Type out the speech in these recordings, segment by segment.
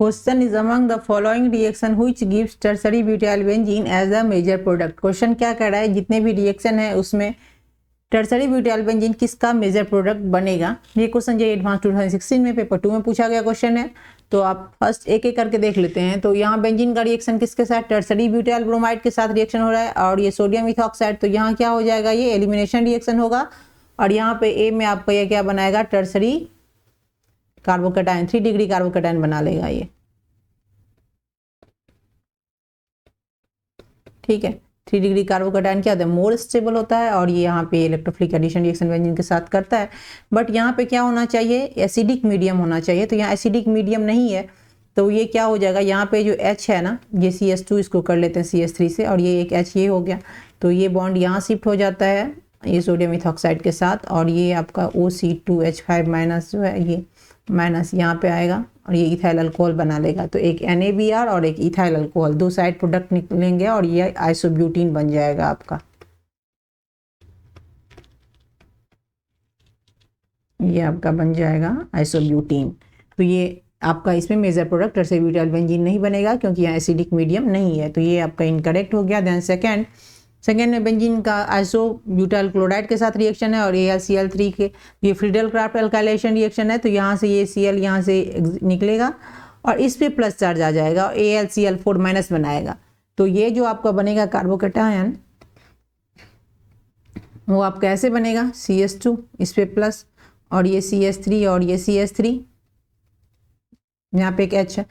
Question is among the following reaction which gives tertiary butyl benzene as a major product. Question क्या कह रहा है, जितने भी रिएक्शन है उसमें टर्सरी ब्यूटाइल बेंजीन किसका मेजर प्रोडक्ट बनेगा। ये क्वेश्चन जो एडवांस 2016 में पेपर 2 में पूछा गया क्वेश्चन है। तो आप फर्स्ट एक एक करके देख लेते हैं। तो यहाँ बेंजीन का रिएक्शन किसके साथ, टर्सरी ब्यूटाइल ब्रोमाइड के साथ रिएक्शन हो रहा है और ये सोडियम इथॉक्साइड। तो यहाँ क्या हो जाएगा, ये एलिमिनेशन रिएक्शन होगा और यहाँ पे ए में आपका ये क्या बनाएगा, टर्सरी कार्बोकैटायन 3 डिग्री कार्बोकैटायन बना लेगा ये। ठीक है, 3 डिग्री कार्बोकैटायन क्या होता है, मोर स्टेबल होता है और ये यहाँ पे इलेक्ट्रोफिलिक एडिशन रिएक्शन बेंजीन के साथ करता है। बट यहाँ पे क्या होना चाहिए, एसिडिक मीडियम होना चाहिए। तो यहाँ एसिडिक मीडियम नहीं है तो ये क्या हो जाएगा, यहाँ पे जो H है ना, ये CH2 इसको कर लेते हैं CH3 से और ये एक H ये हो गया। तो ये बॉन्ड यहाँ शिफ्ट हो जाता है ये सोडियम इथॉक्साइड के साथ और ये आपका OC2H5 माइनस जो है ये माइनस यहाँ पे आएगा और ये इथाइल अल्कोहल बना लेगा। तो एक NaBr और एक इथाइल अल्कोहल, दो साइड प्रोडक्ट निकलेंगे और ये आइसोब्यूटीन बन जाएगा आपका। ये आपका बन जाएगा आइसोब्यूटीन। तो ये आपका इसमें major product tertiary butyl benzene नहीं बनेगा क्योंकि यहाँ एसिडिक मीडियम नहीं है। तो ये आपका इनकरेक्ट हो गया। देन सेकेंड में बेंजीन का आइसोब्यूटाइल क्लोराइड के साथ रिएक्शन है और AlCl3 के ये फ्रीडल क्राफ्ट अल्काइलेशन रिएक्शन है। तो यहाँ से ये Cl यहाँ से निकलेगा और इस पे प्लस चार्ज आ जाएगा और AlCl4 माइनस बनाएगा। तो ये जो आपका बनेगा कार्बोकैटायन वो आपका ऐसे बनेगा CH2 इस पे प्लस और ये CH3 और ये CH3, यहाँ पे एक H है।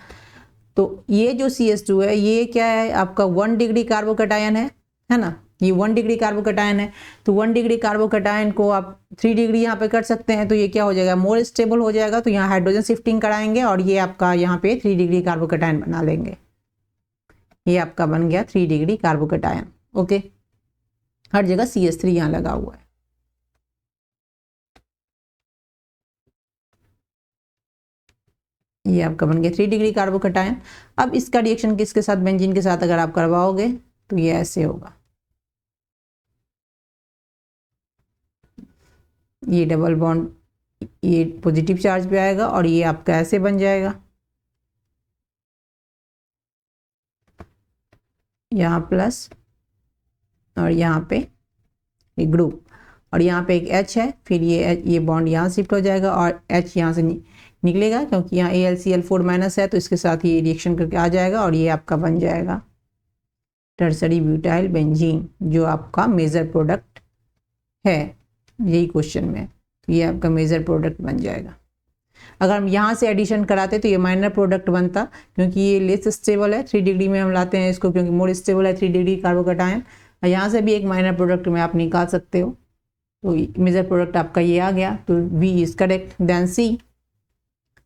तो ये जो CH2 है ये क्या है आपका 1 डिग्री कार्बोकैटायन है ना, ये 1 डिग्री कार्बोकैटायन है। तो 1 डिग्री कार्बोकैटायन को आप 3 डिग्री यहाँ पे कर सकते हैं। तो ये क्या हो जाएगा, मोर स्टेबल हो जाएगा। तो यहाँ हाइड्रोजन शिफ्टिंग कराएंगे और ये आपका यहाँ पे 3 डिग्री कार्बोकैटायन बना लेंगे। ये आपका बन गया 3 डिग्री कार्बोकैटायन। ओके, हर जगह CH3 यहाँ लगा हुआ है। ये आपका बन गया 3 डिग्री कार्बोकैटायन। अब इसका रिएक्शन किसके साथ, बेंजीन के साथ अगर आप करवाओगे तो ये ऐसे होगा। ये डबल बॉन्ड ये पॉजिटिव चार्ज पे आएगा और ये आपका ऐसे बन जाएगा, यहाँ प्लस और यहाँ पे ये ग्रुप और यहाँ पे एक H है। फिर ये बॉन्ड यहाँ शिफ्ट हो जाएगा और H यहाँ से निकलेगा क्योंकि यहाँ AlCl4 माइनस है। तो इसके साथ ये रिएक्शन करके आ जाएगा और ये आपका बन जाएगा टर्सरी ब्यूटाइल बेंजीन जो आपका मेजर प्रोडक्ट है। यही क्वेश्चन में तो ये आपका मेजर प्रोडक्ट बन जाएगा। अगर हम यहाँ से एडिशन कराते तो ये माइनर प्रोडक्ट बनता क्योंकि ये लेस स्टेबल है। 3 डिग्री में हम लाते हैं इसको क्योंकि मोर स्टेबल है 3 डिग्री कार्बोकैटायन। और यहाँ से भी एक माइनर प्रोडक्ट में आप निकाल सकते हो। तो मेजर प्रोडक्ट आपका ये आ गया। तो बी इज करेक्ट। देन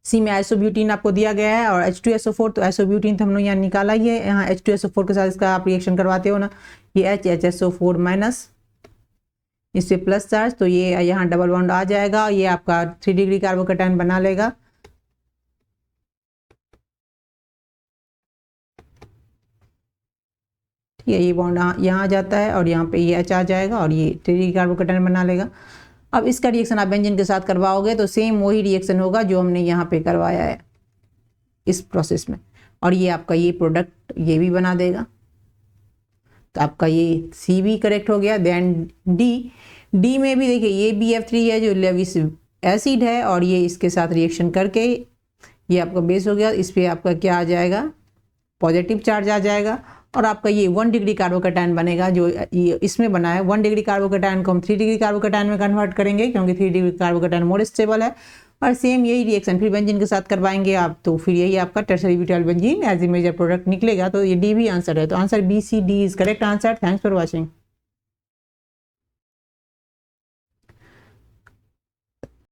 सी में आइसोब्यूटीन आपको दिया गया है और H2SO4। तो आइसोब्यूटीन तो हमने यहाँ निकाला ही है। यहाँ H2SO4 के साथ इसका आप रिएक्शन करवाते हो ना, ये HHSO4 माइनस इससे प्लस चार्ज। तो ये यहाँ डबल बॉन्ड आ जाएगा। ये आपका 3 डिग्री कार्बोकैटायन बना लेगा। ठीक है, ये बॉन्ड यहाँ आ जाता है और यहाँ पे ये H आ जाएगा और ये 3 डिग्री कार्बोकैटायन बना लेगा। अब इसका रिएक्शन आप बेंजीन के साथ करवाओगे तो सेम वही रिएक्शन होगा जो हमने यहाँ पे करवाया है इस प्रोसेस में और ये आपका ये प्रोडक्ट ये भी बना देगा। तो आपका ये सी भी करेक्ट हो गया। देन डी में भी देखिए ये BF3 है जो लेविस एसिड है और ये इसके साथ रिएक्शन करके ये आपका बेस हो गया। इस पर आपका क्या आ जाएगा, पॉजिटिव चार्ज आ जाएगा और आपका ये 1 डिग्री कार्बोकैटायन बनेगा जो ये इसमें बना है। 1 डिग्री कार्बोकैटायन को हम 3 डिग्री कार्बोकैटायन में कन्वर्ट करेंगे क्योंकि 3 डिग्री कार्बोकैटायन मोर स्टेबल है। और सेम यही रिएक्शन फिर बेंजीन के साथ करवाएंगे आप। तो फिर यही आपका tertiary butyl benzene as a major product निकलेगा। तो ये डी भी आंसर है। तो answer BCD is correct answer. Thanks for watching.